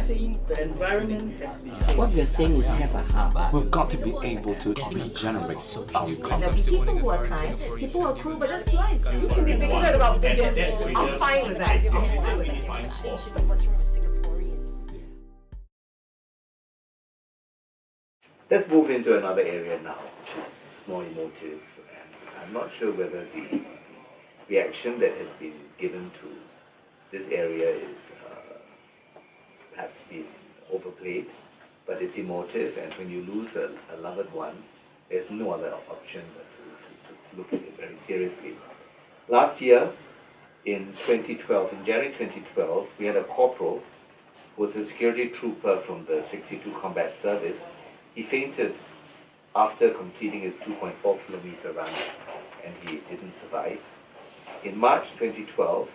think the environment has been What we're saying is have a heart. We've got to be able to regenerate our There'll economy. be people who are kind, people who are cruel, but that's life. You can be passionate about pigeons. I'm fine with that. Let's move into another area now, which is more emotive, and I'm not sure whether the reaction that has been given to this area is perhaps been overplayed, but it's emotive, and when you lose a loved one, there's no other option but to look at it very seriously. Last year, in 2012, in January 2012, we had a corporal who was a security trooper from the 62 Combat Service. He fainted after completing his 2.4 kilometer run, and he didn't survive. In March 2012,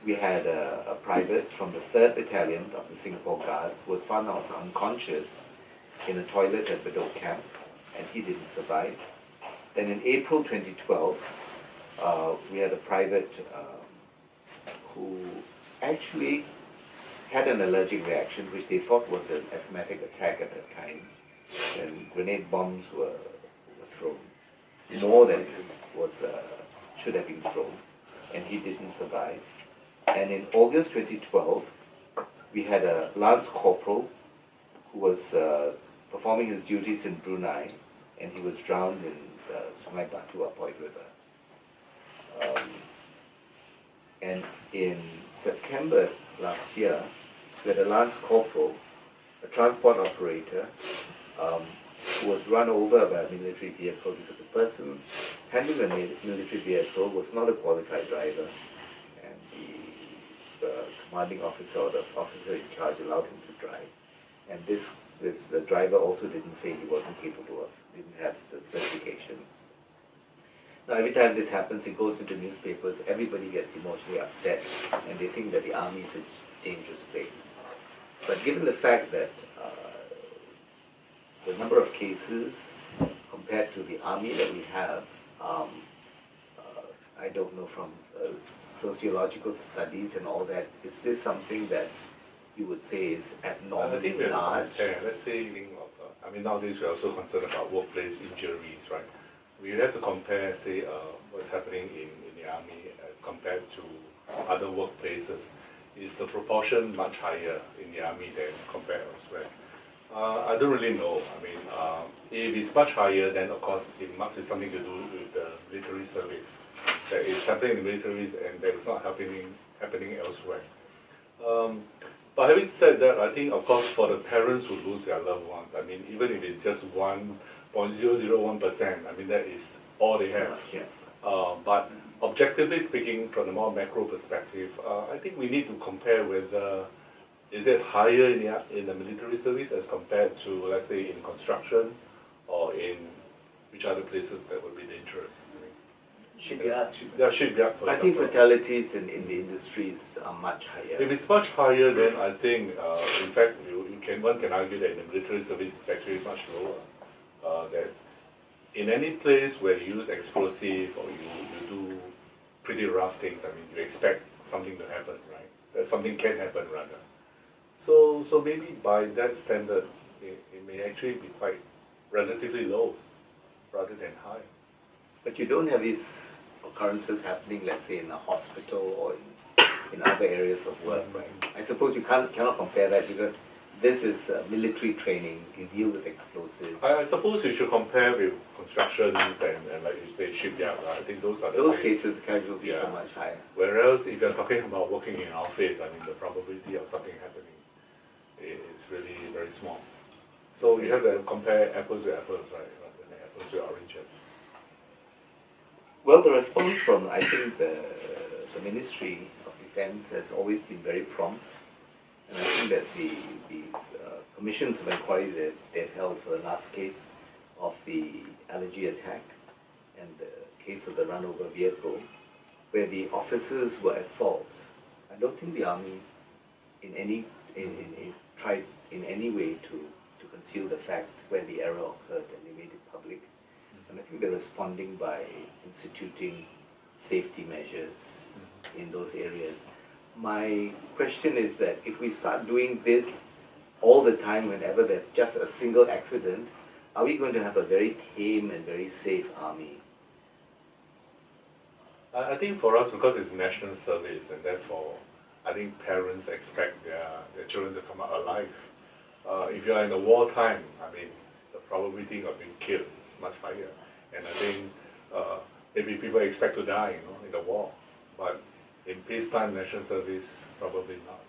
we had a private from the 3rd Battalion of the Singapore Guards who was found out unconscious in a toilet at Bedok Camp, and he didn't survive. Then in April 2012, we had a private who actually had an allergic reaction, which they thought was an asthmatic attack at that time. And grenade bombs were thrown, more than was should have been thrown, and he didn't survive. And in August 2012, we had a Lance Corporal who was performing his duties in Brunei, and he was drowned in the Sungai Batu Apoy River. And in September last year, we had a Lance Corporal, a transport operator, who was run over by a military vehicle because the person handling the military vehicle was not a qualified driver, and the commanding officer or the officer in charge allowed him to drive. And the driver also didn't say he wasn't capable of, didn't have the certification. Now every time this happens, it goes into newspapers, everybody gets emotionally upset, and they think that the army is a dangerous place. But given the fact that the number of cases compared to the army that we have, I don't know, from sociological studies and all that, is this something that you would say is abnormally large? Let's say, nowadays we're also concerned about workplace injuries, right? We have to compare, say, what's happening in the army as compared to other workplaces. Is the proportion much higher in the army than compared elsewhere? I don't really know. If it's much higher, then of course it must have something to do with the military service. That is happening in the militaries and that is not happening elsewhere. But having said that, I think of course for the parents who lose their loved ones, even if it's just 1.001%, that is all they have. But objectively speaking, from a more macro perspective, I think we need to compare whether is it higher in the military service as compared to, let's say, in construction or in which other places that would be dangerous? shipyard. Yeah, shipyard, for I example. think fatalities in the industries are much higher. If it's much higher, then I think, in fact, one can argue that in the military service it's actually much lower. That in any place where you use explosive or you do pretty rough things, you expect something to happen, right? That something can happen, rather. So maybe by that standard, it may actually be quite relatively low rather than high. But you don't have these occurrences happening, let's say, in a hospital or in other areas of work, right? I suppose you cannot compare that because this is military training. You deal with explosives. I suppose you should compare with constructions and like you say, shipyard. I think those are Those cases, casualties are much higher. Whereas if you're talking about working in an office, the probability of something happening is really very small. So you have to compare apples to apples, right, rather than apples to oranges. Well, the response from, I think, the Ministry of Defence has always been very prompt. And I think that the commissions of inquiry that they've held for the last case of the allergy attack and the case of the run-over vehicle, where the officers were at fault, I don't think the Army tried in any way to conceal the fact where the error occurred, and they made it public. And I think they're responding by instituting safety measures in those areas. My question is that if we start doing this all the time whenever there's just a single accident, are we going to have a very tame and very safe army? I think for us, because it's national service, and therefore, I think parents expect their children to come out alive. If you are in the wartime, I mean, the probability of being killed is much higher. And I think maybe people expect to die, in the war. But in peacetime national service, probably not.